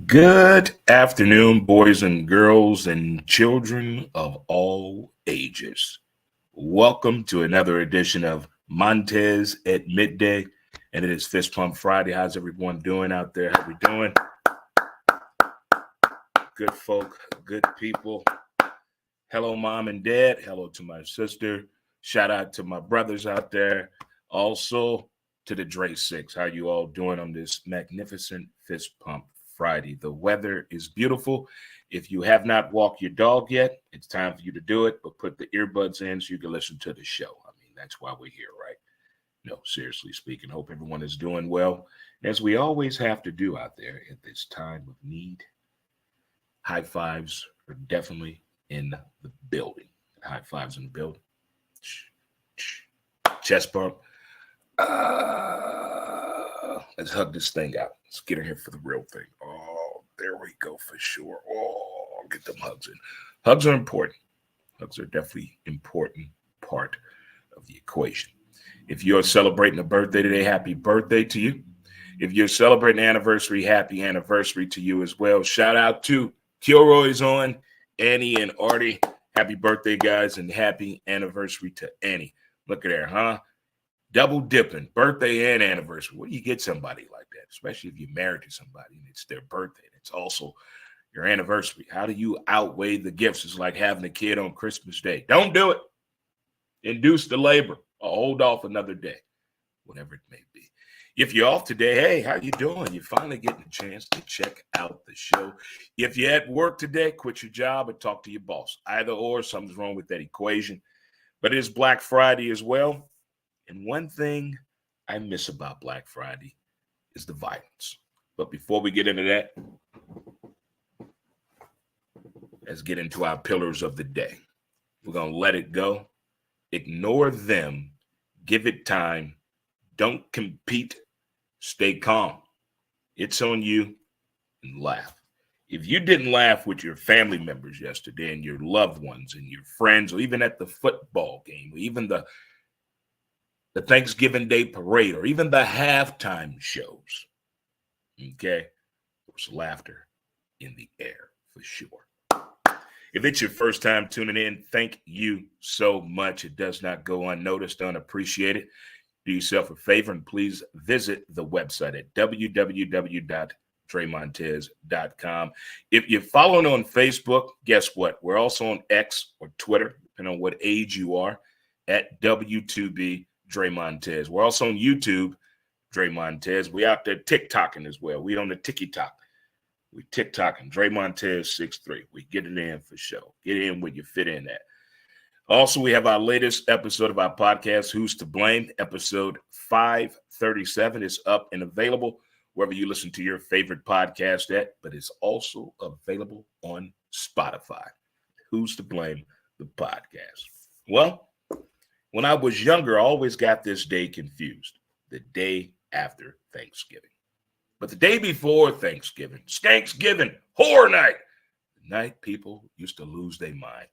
Good afternoon, boys and girls and children of all ages. Welcome to another edition of Montez at Midday, and it is Fist Pump Friday. How's everyone doing out there? How we doing? Good folk, good people. Hello, mom and dad. Hello to my sister. Shout out to my brothers out there. Also to the Dre Six. How you all doing on this magnificent Fist Pump Friday? The weather is beautiful. If you have not walked your dog yet, it's time for you to do it. But put the earbuds in so you can listen to the show. I mean, that's why we're here, right? No, seriously speaking. Hope everyone is doing well, as we always have to do out there at this time of need. High fives are definitely in the building. High fives in the building. Chest bump. Let's hug this thing out. Let's get in here for the real thing. Oh, there we go for sure. Oh, get them hugs in. Hugs are important. Hugs are definitely important part of the equation. If you're celebrating a birthday today, happy birthday to you. If you're celebrating an anniversary, happy anniversary to you as well. Shout out to Kilroy's on, Annie and Artie. Happy birthday, guys, and happy anniversary to Annie. Look at there, huh? Double dipping, birthday and anniversary. What do you get somebody like that, especially if you're married to somebody and it's their birthday? It's also your anniversary. How do you outweigh the gifts? It's like having a kid on Christmas Day. Don't do it. Induce the labor or hold off another day, whatever it may be. If you're off today, hey, how you doing? You're finally getting a chance to check out the show. If you're at work today, quit your job or talk to your boss. Either or, something's wrong with that equation. But it is Black Friday as well. And one thing I miss about Black Friday is the violence. But before we get into that, let's get into our pillars of the day. We're going to let it go. Ignore them. Give it time. Don't compete. Stay calm. It's on you, and laugh. If you didn't laugh with your family members yesterday and your loved ones and your friends, or even at the football game, or even the Thanksgiving Day parade, or even the halftime shows, okay, there was laughter in the air for sure. If it's your first time tuning in, thank you so much. It does not go unnoticed, unappreciated. Do yourself a favor and please visit the website at www.dremontez.com. If you're following on Facebook, guess what? We're also on X or Twitter, depending on what age you are, at W2B Dre Montez. We're also on YouTube, Dre Montez. We out there TikToking as well. We on the TikTok. We TikToking, Dre Montez 6'3". We get it in for sure. Get in where you fit in at. Also, we have our latest episode of our podcast, Who's to Blame? Episode 537 is up and available wherever you listen to your favorite podcast at, but it's also available on Spotify. Who's to Blame? The podcast. Well, when I was younger, I always got this day confused. The day after Thanksgiving. But the day before Thanksgiving, Skanksgiving, horror night, the night people used to lose their mind.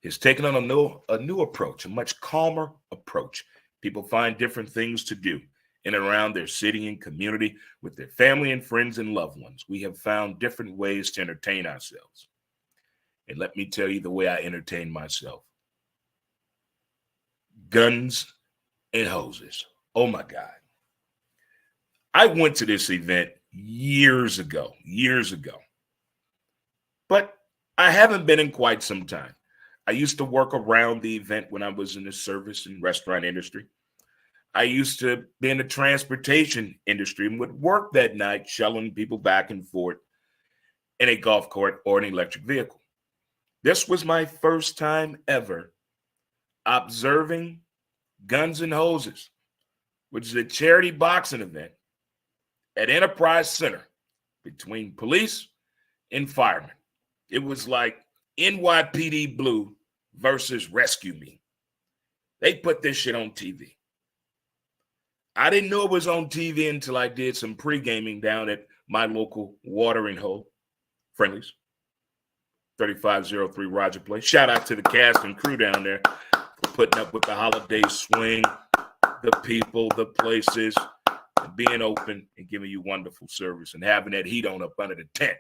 It's taken on a new approach, a much calmer approach. People find different things to do in and around their city and community with their family and friends and loved ones. We have found different ways to entertain ourselves. And let me tell you the way I entertain myself. Guns and hoses. Oh my God. I went to this event years ago, but I haven't been in quite some time. I used to work around the event when I was in the service and restaurant industry. I used to be in the transportation industry and would work that night shuttling people back and forth in a golf cart or an electric vehicle. This was my first time ever observing Guns and Hoses, which is a charity boxing event at Enterprise Center between police and firemen. It was like NYPD Blue versus Rescue Me. They put this shit on TV. I didn't know it was on TV until I did some pre-gaming down at my local watering hole, Friendlies, 3503 Roger Place. Shout out to the cast and crew down there for putting up with the holiday swing, the people, the places. and being open and giving you wonderful service and having that heat on up under the tent.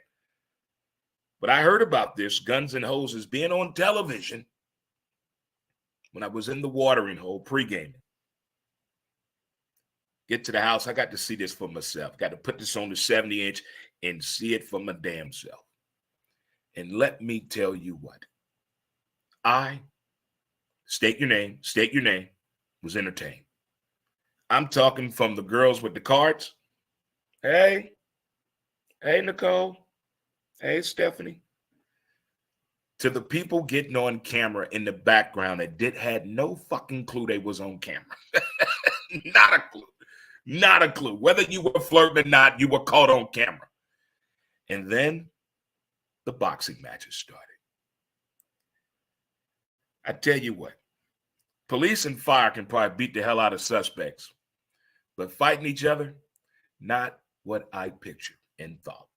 But I heard about this, Guns and Hoses, being on television when I was in the watering hole pre-gaming. Get to the house, I got to see this for myself. Got to put this on the 70-inch and see it for my damn self. And let me tell you what. I, state your name, was entertained. I'm talking from the girls with the cards. Hey, Nicole. Hey, Stephanie. To the people getting on camera in the background that had no fucking clue they was on camera. Not a clue. Not a clue. Whether you were flirting or not, you were caught on camera. And then the boxing matches started. I tell you what, police and fire can probably beat the hell out of suspects, but fighting each other, not what I pictured and thought.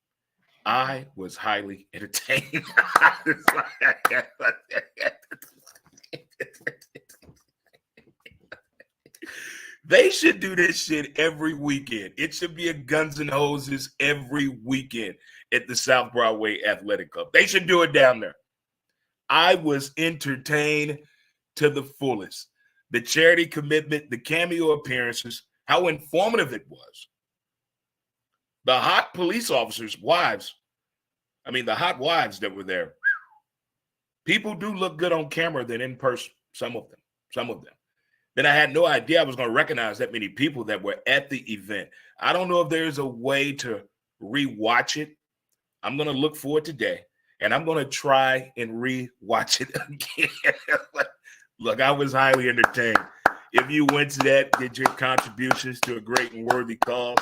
I was highly entertained. They should do this shit every weekend. It should be a Guns and Hoses every weekend at the South Broadway Athletic Club. They should do it down there. I was entertained to the fullest. The charity commitment, the cameo appearances, how informative it was. The hot police officers' wives, the hot wives that were there. People do look good on camera than in person, some of them. Then I had no idea I was going to recognize that many people that were at the event. I don't know if there's a way to rewatch it. I'm going to look for it today, and I'm going to try and re-watch it again. Look, I was highly entertained. If you went to that, did your contributions to a great and worthy cause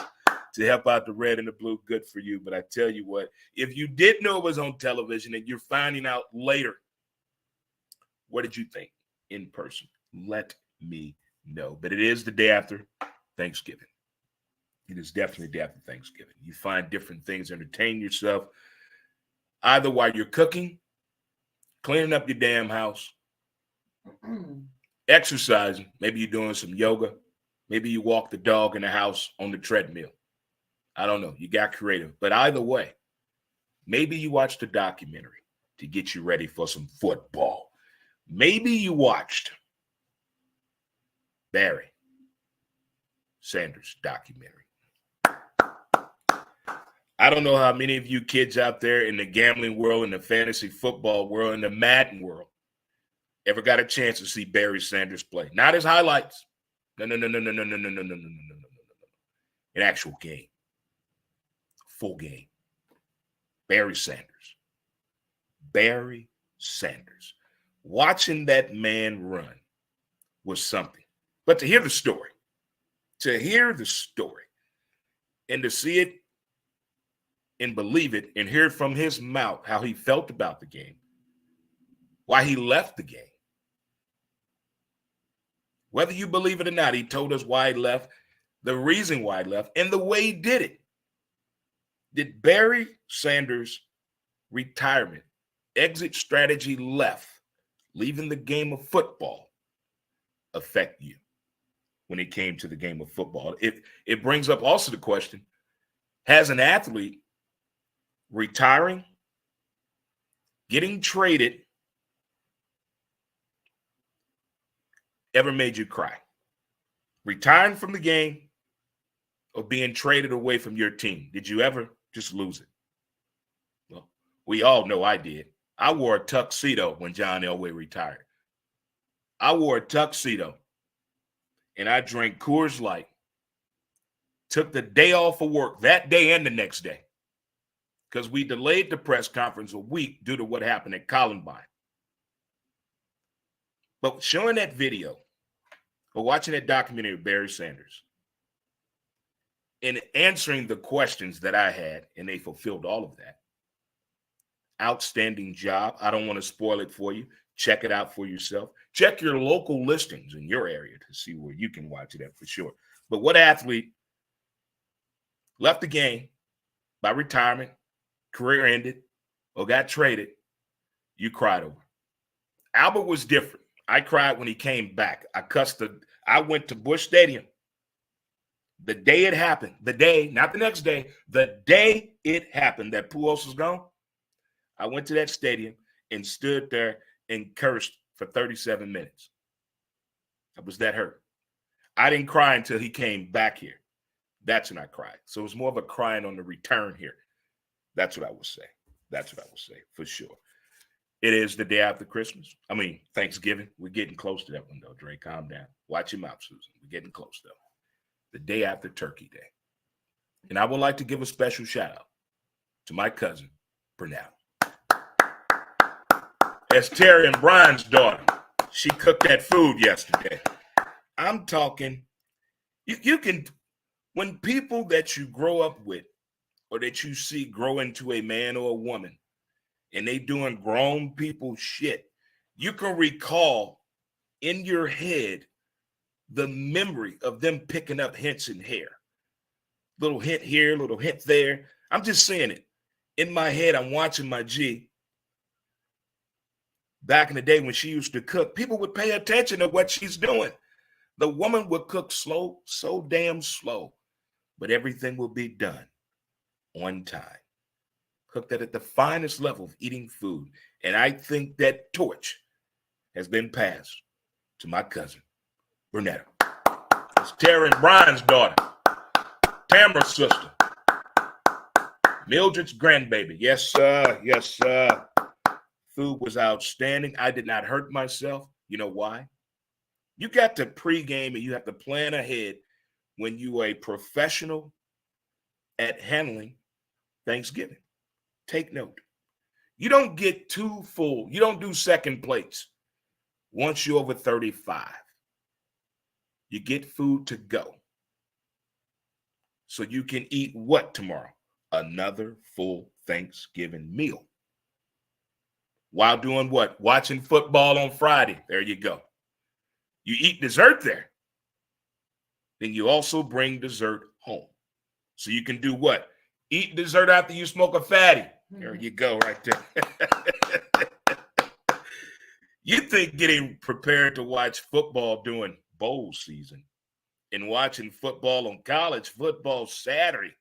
to help out the red and the blue, good for you. But I tell you what, if you did know it was on television and you're finding out later, what did you think in person? Let me know. But it is the day after Thanksgiving. It is definitely the day after Thanksgiving. You find different things, entertain yourself, either while you're cooking, cleaning up your damn house, exercising. Maybe you're doing some yoga. Maybe you walk the dog in the house on the treadmill. I don't know. You got creative. But either way, maybe you watched a documentary to get you ready for some football. Maybe you watched Barry Sanders documentary. I don't know how many of you kids out there in the gambling world, in the fantasy football world, in the Madden world ever got a chance to see Barry Sanders play. Not his highlights. No. An actual game. Full game. Barry Sanders. Barry Sanders. Watching that man run was something. But to hear the story, and to see it and believe it and hear it from his mouth how he felt about the game, why he left the game. Whether you believe it or not, he told us why he left, the reason why he left, and the way he did it. Did Barry Sanders' retirement, exit strategy leaving the game of football, affect you when it came to the game of football? It brings up also the question, has an athlete retiring, getting traded, ever made you cry? Retiring from the game or being traded away from your team? Did you ever just lose it? Well, we all know I did. I wore a tuxedo when John Elway retired. I wore a tuxedo and I drank Coors Light. Took the day off of work that day and the next day because we delayed the press conference a week due to what happened at Columbine. But showing that video or watching that documentary of Barry Sanders and answering the questions that I had, and they fulfilled all of that. Outstanding job. I don't want to spoil it for you. Check it out for yourself. Check your local listings in your area to see where you can watch it at for sure. But what athlete left the game by retirement, career ended, or got traded, you cried over? Albert was different. I cried when he came back. I went to Busch Stadium The day it happened, the day, not the next day, the day it happened that Pujols was gone, I went to that stadium and stood there and cursed for 37 minutes. I was that hurt. I didn't cry until he came back here. That's when I cried. So it was more of a crying on the return here. That's what I would say. That's what I would say for sure. It is the day after Christmas. I mean, Thanksgiving. We're getting close to that one, though, Dre. Calm down. Watch your mouth, Susan. We're getting close, though. The day after Turkey Day. And I would like to give a special shout out to my cousin, Brunel. As Terry and Brian's daughter, she cooked that food yesterday. I'm talking, you can, when people that you grow up with or that you see grow into a man or a woman and they doing grown people shit, you can recall in your head the memory of them picking up hints in hair. Little hint here, little hint there. I'm just saying it. In my head, I'm watching my G. Back in the day when she used to cook, people would pay attention to what she's doing. The woman would cook slow, so damn slow, but everything will be done on time. Cooked that at the finest level of eating food. And I think that torch has been passed to my cousin, Brunetta. It's Terry and Brian's daughter, Tamara's sister, Mildred's grandbaby. Yes, sir. Yes, sir. Food was outstanding. I did not hurt myself. You know why? You got to pregame and you have to plan ahead when you are a professional at handling Thanksgiving. Take note. You don't get too full. You don't do second plates once you're over 35. You get food to go. So you can eat what tomorrow? Another full Thanksgiving meal. While doing what? Watching football on Friday. There you go. You eat dessert there. Then you also bring dessert home. So you can do what? Eat dessert after you smoke a fatty. There you go right there. You think getting prepared to watch football during bowl season and watching football on college football Saturday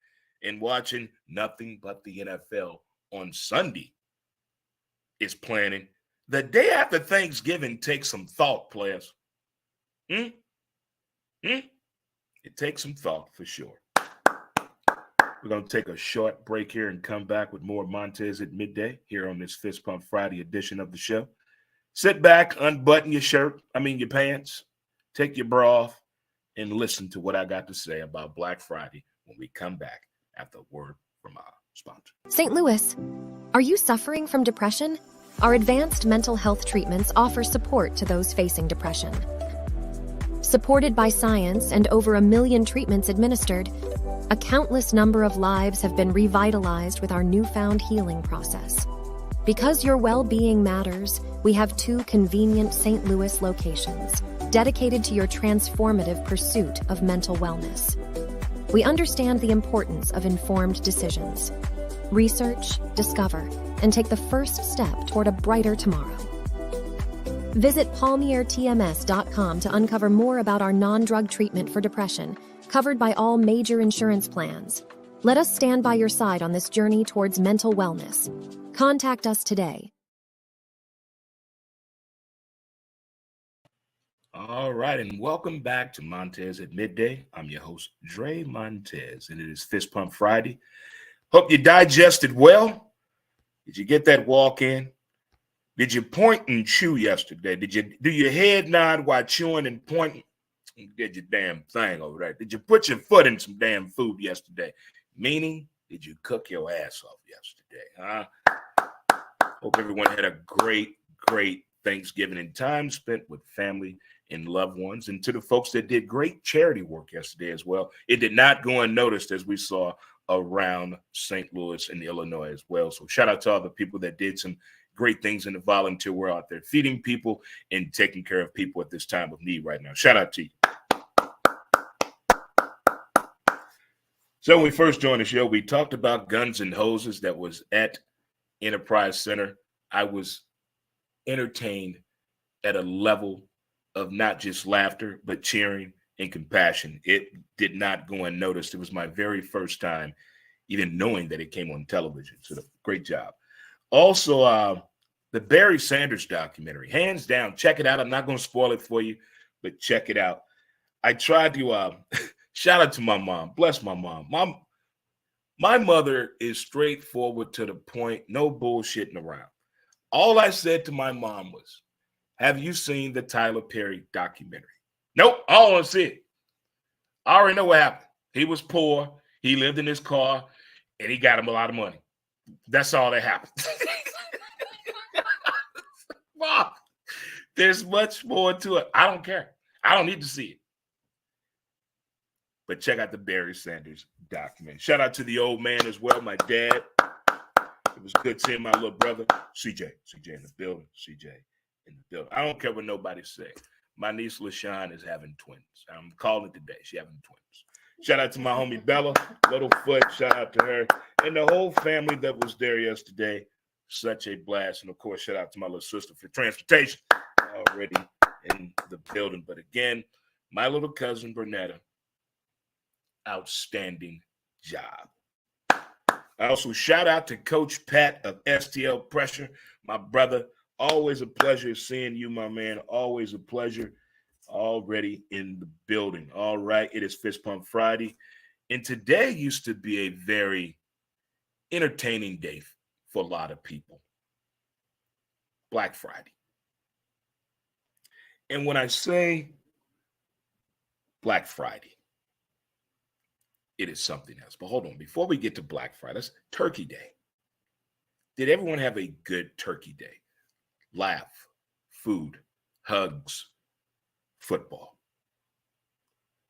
and watching nothing but the NFL on Sunday is planning. The day after Thanksgiving takes some thought, players. It takes some thought for sure. We're going to take a short break here and come back with more Montez at midday here on this Fist Pump Friday edition of the show. Sit back, unbutton your pants, take your bra off, and listen to what I got to say about Black Friday when we come back after a word from our sponsor. St. Louis, are you suffering from depression? Our advanced mental health treatments offer support to those facing depression. Supported by science and over 1 million treatments administered, a countless number of lives have been revitalized with our newfound healing process. Because your well-being matters, we have 2 convenient St. Louis locations dedicated to your transformative pursuit of mental wellness. We understand the importance of informed decisions. Research, discover, and take the first step toward a brighter tomorrow. Visit palmiertms.com to uncover more about our non-drug treatment for depression, covered by all major insurance plans. Let us stand by your side on this journey towards mental wellness. Contact us today. All right, and welcome back to Montez at Midday. I'm your host, Dre Montez, and it is Fist Pump Friday. Hope you digested well. Did you get that walk in? Did you point and chew yesterday? Did you do your head nod while chewing and pointing? You did your damn thing over there. Did you put your foot in some damn food yesterday? Meaning, did you cook your ass off yesterday? Hope everyone had a great Thanksgiving and time spent with family and loved ones. And to the folks that did great charity work yesterday as well, it did not go unnoticed as we saw around St. Louis and Illinois as well. So shout out to all the people that did some great things in the volunteer world out there, feeding people and taking care of people at this time of need right now. Shout out to you. So when we first joined the show, we talked about Guns and Hoses that was at Enterprise Center. I was entertained at a level of not just laughter, but cheering and compassion. It did not go unnoticed. It was my very first time even knowing that it came on television. So great job. Also, the Barry Sanders documentary, hands down, check it out. I'm not going to spoil it for you, but check it out. I tried to shout out to my mom. Bless my mom. My mother is straightforward to the point, no bullshitting around. All I said to my mom was, have you seen the Tyler Perry documentary? Nope, I don't want to see it. I already know what happened. He was poor. He lived in his car, and he got him a lot of money. That's all that happened. Mom, there's much more to it. I don't care. I don't need to see it. But check out the Barry Sanders documentary. Shout out to the old man as well, my dad. It was good seeing my little brother, CJ in the building, CJ in the building. I don't care what nobody say. My niece LaShawn is having twins. I'm calling it today. She's having twins. Shout out to my homie Bella, Littlefoot. Shout out to her and the whole family that was there yesterday. Such a blast. And, of course, shout out to my little sister for transportation already in the building. But, again, my little cousin Bernetta, outstanding job. I also shout out to Coach Pat of STL Pressure, my brother. Always a pleasure seeing you, my man. Always a pleasure. Already in the building. All right, it is Fist Pump Friday. And today used to be a very entertaining day for a lot of people. Black Friday. And when I say Black Friday, it is something else. But hold on, before we get to Black Friday, that's Turkey Day. Did everyone have a good Turkey Day? Laugh, food, hugs, football.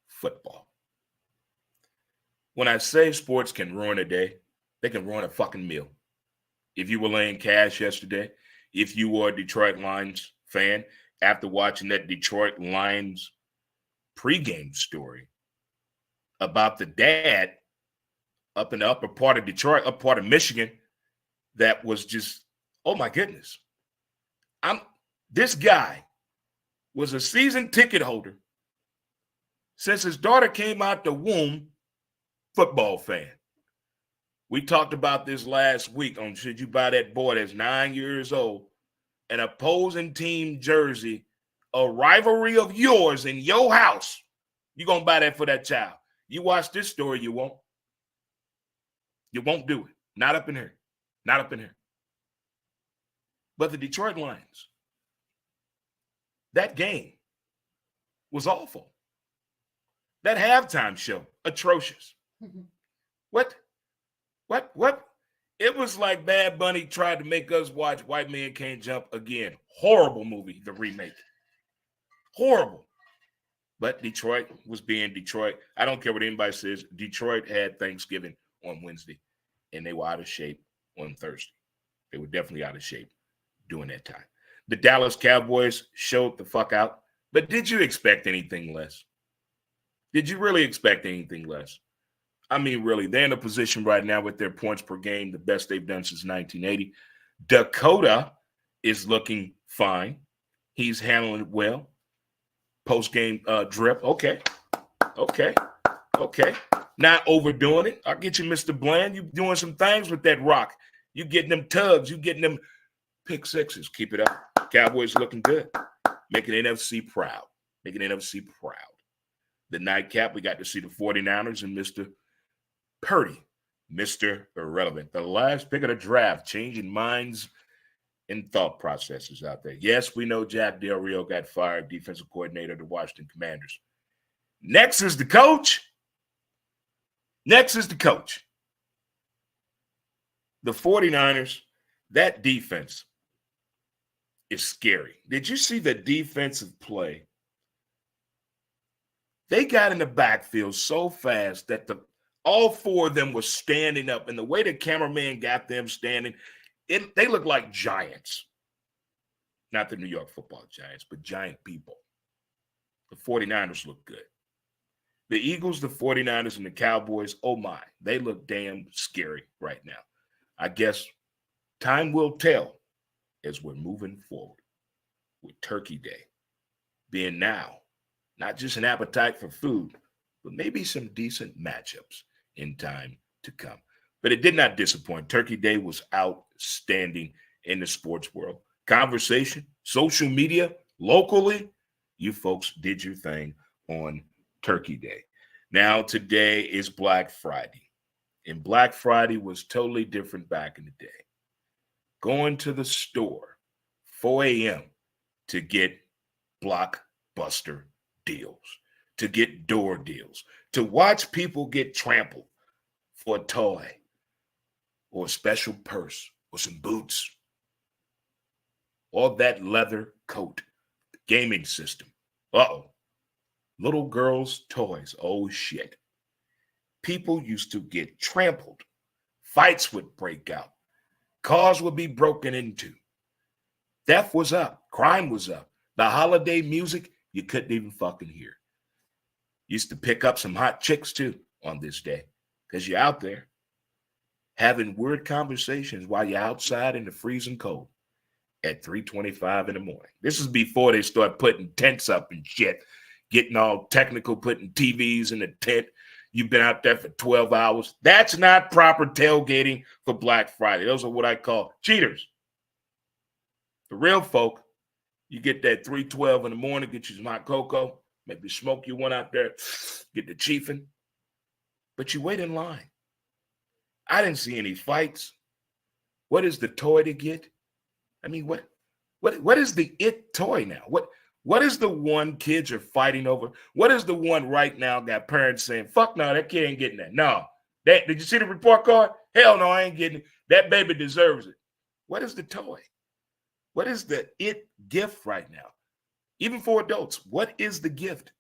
Football. When I say sports can ruin a day, they can ruin a fucking meal. If you were laying cash yesterday, if you were a Detroit Lions fan, after watching that Detroit Lions pregame story about the dad up in the upper part of Detroit, up part of Michigan, that was just, oh my goodness. This guy was a season ticket holder since his daughter came out the womb, football fan. We talked about this last week on should you buy that boy that's 9 years old an opposing team jersey, a rivalry of yours in your house. You're going to buy that for that child. You watch this story, you won't. You won't do it. Not up in here. Not up in here. But the Detroit Lions, that game was awful. That halftime show, atrocious. What? It was like Bad Bunny tried to make us watch White Man Can't Jump again. Horrible movie, the remake. Horrible. But Detroit was being Detroit. I don't care what anybody says. Detroit had Thanksgiving on Wednesday, and they were out of shape on Thursday. They were definitely out of shape during that time. The Dallas Cowboys showed the fuck out. But did you expect anything less? Did you really expect anything less? I mean, really, they're in a position right now with their points per game, the best they've done since 1980. Dakota is looking fine. He's handling it well. Post-game drip. Okay. Not overdoing it. I'll get you, Mr. Bland. You doing some things with that rock. You getting them tugs. You getting them pick sixes. Keep it up. Cowboys looking good. Making NFC proud. The nightcap, we got to see the 49ers and Mr. Purdy, Mr. Irrelevant. The last pick of the draft, changing minds and thought processes out there. Yes, we know Jack Del Rio got fired, defensive coordinator of the Washington Commanders. Next is the coach. The 49ers, that defense is scary. Did you see the defensive play? They got in the backfield so fast that all four of them were standing up, and the way the cameraman got them standing, they look like giants. Not the New York Football Giants, but giant people. The 49ers look good. The Eagles, the 49ers, and the Cowboys, oh my, they look damn scary right now. I guess time will tell as we're moving forward with Turkey Day being now not just an appetite for food, but maybe some decent matchups in time to come. But it did not disappoint. Turkey Day was outstanding in the sports world. Conversation, social media, locally, you folks did your thing on Turkey Day. Now, today is Black Friday. And Black Friday was totally different back in the day. Going to the store 4 a.m. to get blockbuster deals, to get door deals, to watch people get trampled for a toy or a special purse or some boots or that leather coat, gaming system. Uh-oh. Little girls' toys. Oh, shit. People used to get trampled. Fights would break out. Cars would be broken into. Theft was up. Crime was up. The holiday music, you couldn't even fucking hear. Used to pick up some hot chicks, too, on this day because you're out there having weird conversations while you're outside in the freezing cold at 3:25 in the morning. This is before they start putting tents up and shit, getting all technical, putting TVs in the tent. You've been out there for 12 hours. That's not proper tailgating for Black Friday. Those are what I call cheaters. The real folk, you get that 3:12 in the morning, get you some hot cocoa, maybe smoke you one out there, get the chiefing, but you wait in line. I didn't see any fights. What is the toy to get? I mean, what is the it toy now? What is the one kids are fighting over? What is the one right now got parents saying, fuck no, that kid ain't getting that. No. Did you see the report card? Hell no, I ain't getting it. That baby deserves it. What is the toy? What is the it gift right now? Even for adults, what is the gift?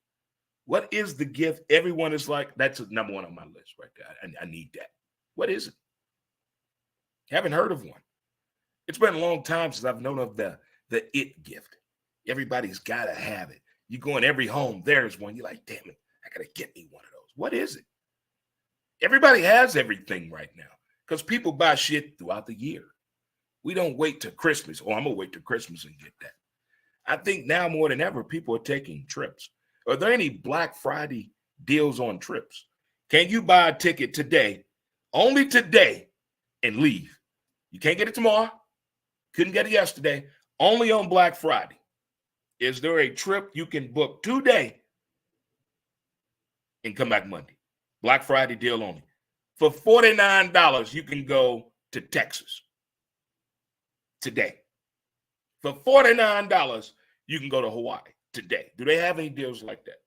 What is the gift? Everyone is like, that's number one on my list right there. I need that. What is it? Haven't heard of one. It's been a long time since I've known of the it gift. Everybody's got to have it. You go in every home, there's one. You're like, damn it, I got to get me one of those. What is it? Everybody has everything right now because people buy shit throughout the year. We don't wait till Christmas. Oh, I'm going to wait till Christmas and get that. I think now more than ever, people are taking trips. Are there any Black Friday deals on trips? Can you buy a ticket today, only today, and leave? You can't get it tomorrow. Couldn't get it yesterday. Only on Black Friday. Is there a trip you can book today and come back Monday? Black Friday deal only. For $49, you can go to Texas today. For $49, you can go to Hawaii today. Do they have any deals like that?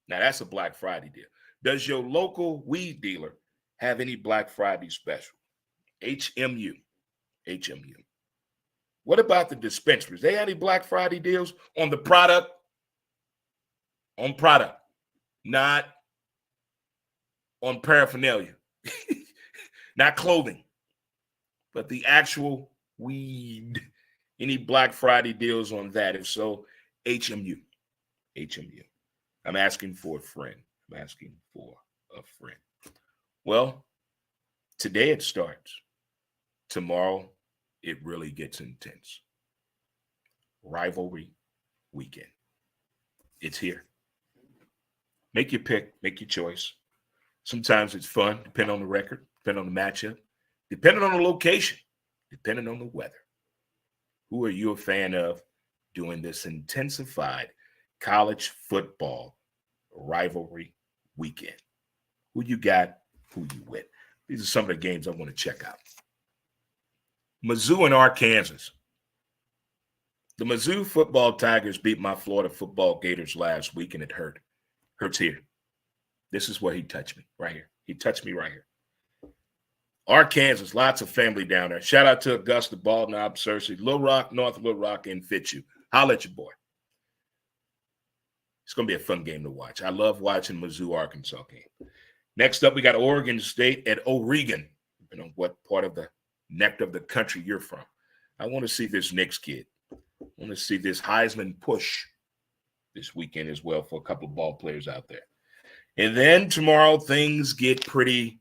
Now, that's a Black Friday deal. Does your local weed dealer have any Black Friday special? HMU. What about the dispensaries? They have any Black Friday deals on the product? On product, not on paraphernalia, not clothing, but the actual weed. Any Black Friday deals on that? If so, HMU. I'm asking for a friend. Well, today it starts. Tomorrow, it really gets intense. Rivalry weekend. It's here. Make your pick, make your choice. Sometimes it's fun, depending on the record, depending on the matchup, depending on the location, depending on the weather. Who are you a fan of during this intensified college football rivalry weekend? Who you got, who you with? These are some of the games I want to check out. Mizzou and Arkansas. The Mizzou football Tigers beat my Florida football Gators last week, and it hurt. Hurts here. This is where he touched me, right here. He touched me right here. Arkansas, lots of family down there. Shout out to Augusta, Baldwin, Cersei, Little Rock, North Little Rock, and Fitzhugh. Holla at your boy. It's going to be a fun game to watch. I love watching Mizzou, Arkansas game. Next up, we got Oregon State at Oregon. Depending on what part of the neck of the country you're from. I want to see this Knicks kid. I want to see this Heisman push this weekend as well for a couple of ball players out there. And then tomorrow, things get pretty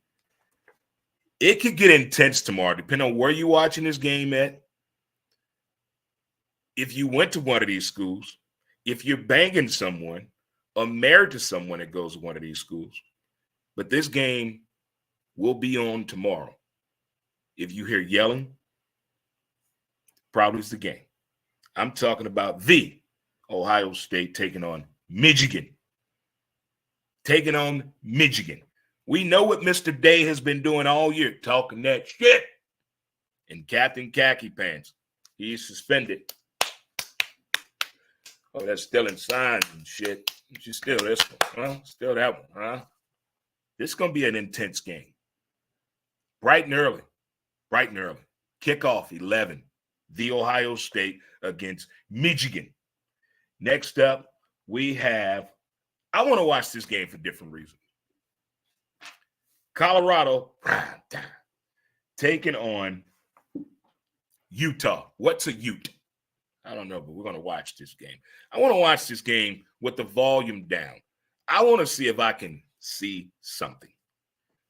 – it could get intense tomorrow, depending on where you're watching this game at. If you went to one of these schools, if you're banging someone, or married to someone that goes to one of these schools. But this game will be on tomorrow. If you hear yelling, probably it's the game. I'm talking about the Ohio State taking on Michigan. Taking on Michigan. We know what Mr. Day has been doing all year, talking that shit. And Captain Khaki Pants, he's suspended. Oh, that's stealing signs and shit. You steal this one, huh? Steal that one, huh? This is going to be an intense game. Bright and early. Kickoff 11. The Ohio State against Michigan. Next up, we have, I want to watch this game for different reasons. Colorado taking on Utah. What's a Ute? I don't know, but we're going to watch this game. I want to watch this game with the volume down. I want to see if I can see something.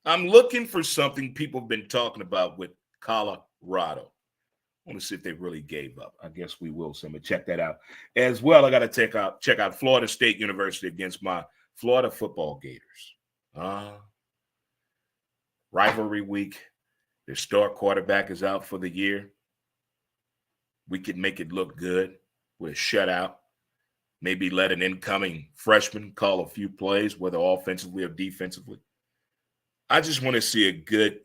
I'm looking for something people have been talking about with Colorado. I want to see if they really gave up. I guess we will. So I'm going to check that out. As well, I got to check out Florida State University against my Florida football Gators. Rivalry week. Their star quarterback is out for the year. We could make it look good with a shutout. Maybe let an incoming freshman call a few plays, whether offensively or defensively. I just want to see a good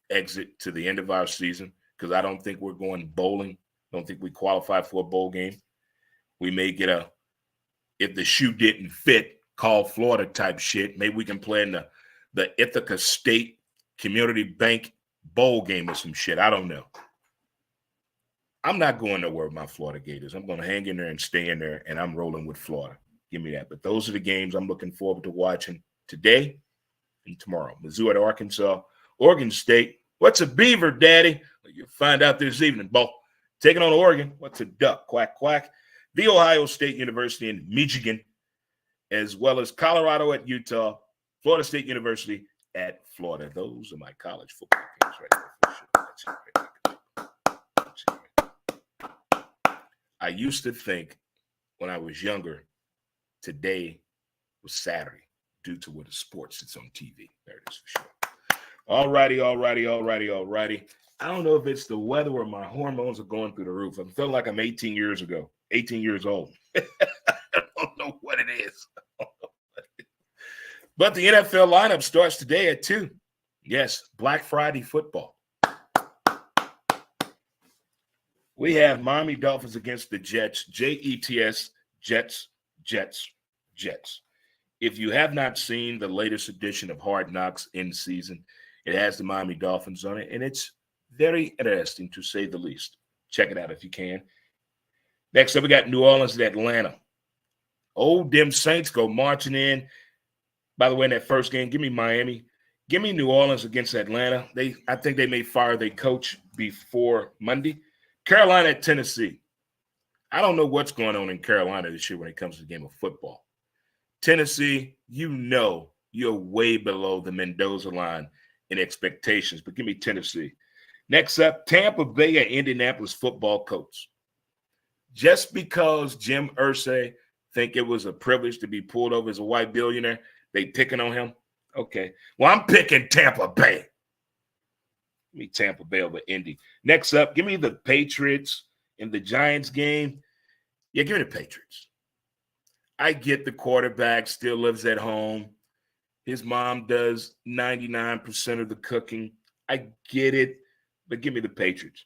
exit to the end of our season because I don't think we're going bowling. I don't think we qualify for a bowl game. We may get if the shoe didn't fit, call Florida type shit. Maybe we can play in the Ithaca State Community Bank bowl game or some shit. I don't know. I'm not going nowhere with my Florida Gators. I'm going to hang in there and stay in there, and I'm rolling with Florida. Give me that. But those are the games I'm looking forward to watching today and tomorrow. Mizzou at Arkansas. Oregon State. What's a beaver, Daddy? You'll find out this evening, Bo. Taking on Oregon. What's a duck? Quack, quack. The Ohio State University in Michigan, as well as Colorado at Utah. Florida State University at Florida. Those are my college football games right there. For sure. I used to think when I was younger, today was Saturday due to what the sports that's on TV. There it is for sure. All righty. I don't know if it's the weather or my hormones are going through the roof. I'm feeling like I'm 18 years old. I don't know what it is. But the NFL lineup starts today at 2. Yes, Black Friday football. We have Miami Dolphins against the Jets, Jets, Jets. If you have not seen the latest edition of Hard Knocks in season, it has the Miami Dolphins on it, and it's very interesting to say the least. Check it out if you can. Next up, we got New Orleans and Atlanta. Oh, them Saints go marching in. By the way, in that first game, give me Miami. Give me New Orleans against Atlanta. I think they may fire their coach before Monday. Carolina at Tennessee. I don't know what's going on in Carolina this year when it comes to the game of football. Tennessee, you know you're way below the Mendoza line in expectations, but give me Tennessee. Next up, Tampa Bay at Indianapolis football coach. Just because Jim Irsay think it was a privilege to be pulled over as a white billionaire, they picking on him? Okay. Well, I'm picking Tampa Bay. Give me Tampa Bay over Indy. Next up, give me the Patriots in the Giants game. Yeah, give me the Patriots. I get the quarterback still lives at home. His mom does 99% of the cooking. I get it, but give me the Patriots.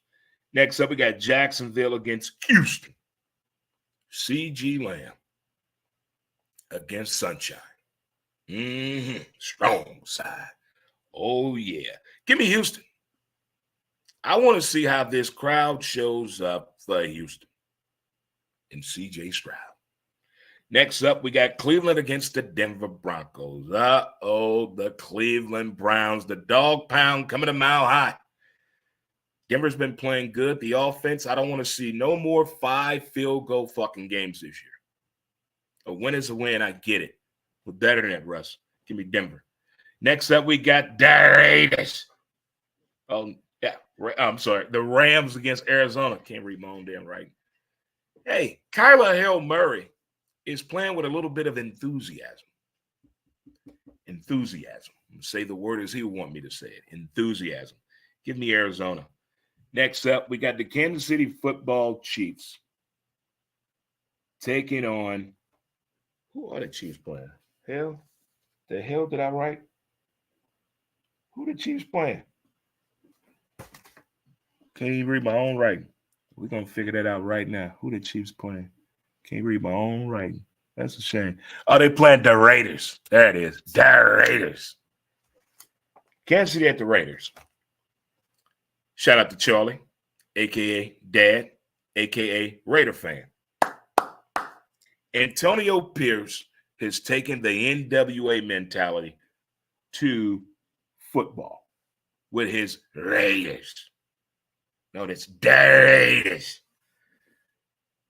Next up, we got Jacksonville against Houston. C.G. Lamb against Sunshine. Strong side. Oh, yeah. Give me Houston. I want to see how this crowd shows up for Houston and C.J. Stroud. Next up, we got Cleveland against the Denver Broncos. The Cleveland Browns. The dog pound coming to Mile High. Denver's been playing good. The offense, I don't want to see no more 5 field goal fucking games this year. A win is a win. I get it. We're better than that, Russ. Give me Denver. Next up, we got the Raiders. I'm sorry. The Rams against Arizona. Can't read my own damn right. Hey, Kyler Hill Murray is playing with a little bit of enthusiasm. Enthusiasm. Say the word as he would want me to say it. Enthusiasm. Give me Arizona. Next up, we got the Kansas City Football Chiefs taking on, who are the Chiefs playing? The hell did I write? Who the Chiefs playing? Can't even read my own writing. We're going to figure that out right now. Who the Chiefs playing? Can't read my own writing. That's a shame. Oh, they playing the Raiders. There it is. The Raiders. Kansas City at the Raiders. Shout out to Charlie, a.k.a. Dad, a.k.a. Raider fan. Antonio Pierce has taken the NWA mentality to football with his Raiders. No, that's the Raiders.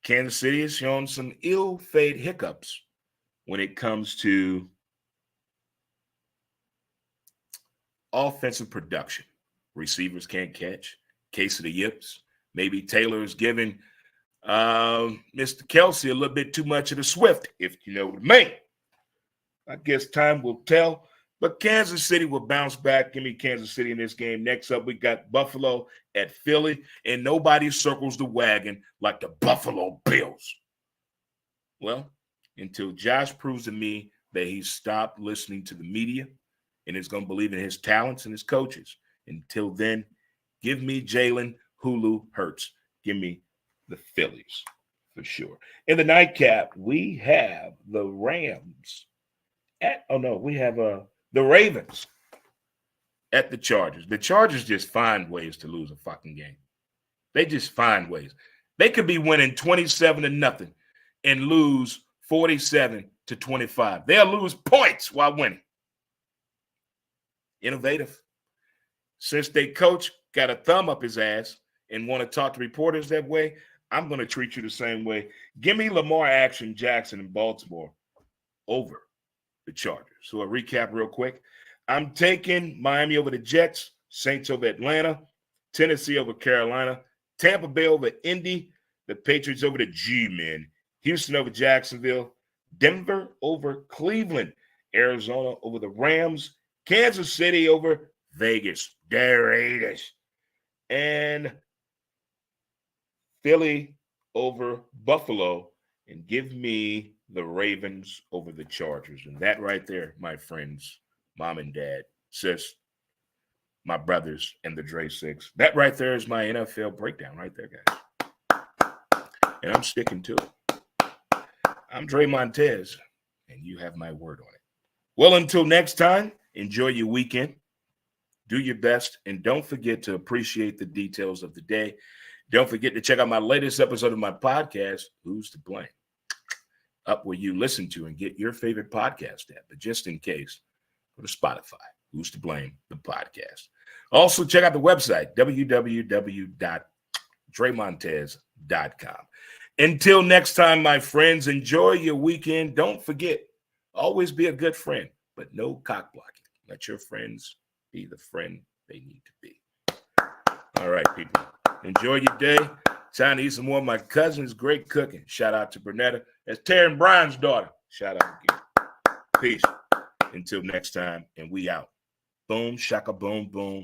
Kansas City is showing some ill-fated hiccups when it comes to offensive production. Receivers can't catch. Case of the yips. Maybe Taylor is giving Mr. Kelsey a little bit too much of the Swift, if you know what I mean. I guess time will tell. But Kansas City will bounce back. Give me Kansas City in this game. Next up, we got Buffalo at Philly, and nobody circles the wagon like the Buffalo Bills. Well, until Josh proves to me that he's stopped listening to the media and is going to believe in his talents and his coaches. Until then, give me Jalen Hulu Hurts. Give me the Phillies for sure. In the nightcap, we have the Rams the Ravens at the Chargers. The Chargers just find ways to lose a fucking game. They just find ways. They could be winning 27-0 and lose 47-25. They'll lose points while winning. Innovative. Since they coach got a thumb up his ass and want to talk to reporters that way, I'm going to treat you the same way. Give me Lamar Action Jackson in Baltimore over the Chargers. So a recap real quick. I'm taking Miami over the Jets, Saints over Atlanta, Tennessee over Carolina, Tampa Bay over Indy, the Patriots over the G-Men, Houston over Jacksonville, Denver over Cleveland, Arizona over the Rams, Kansas City over Vegas, the Raiders, and Philly over Buffalo, and give me the Ravens over the Chargers. And that right there, my friends, mom and dad, sis, my brothers, and the Dre Six, that right there is my NFL breakdown right there, guys. And I'm sticking to it. I'm Dre Montez, and you have my word on it. Well, until next time, enjoy your weekend. Do your best, and don't forget to appreciate the details of the day. Don't forget to check out my latest episode of my podcast, Who's to Blame? Up where you listen to and get your favorite podcast at. But just in case, go to Spotify, Who's to Blame? The podcast. Also, check out the website, www.dremontez.com. Until next time, my friends, enjoy your weekend. Don't forget, always be a good friend, but no cock blocking. Let your friends be the friend they need to be. All right, people. Enjoy your day. Time to eat some more of my cousin's great cooking. Shout out to Bernetta. That's Terry and Brian's daughter. Shout out again. Peace. Until next time, and we out. Boom, shaka, boom, boom.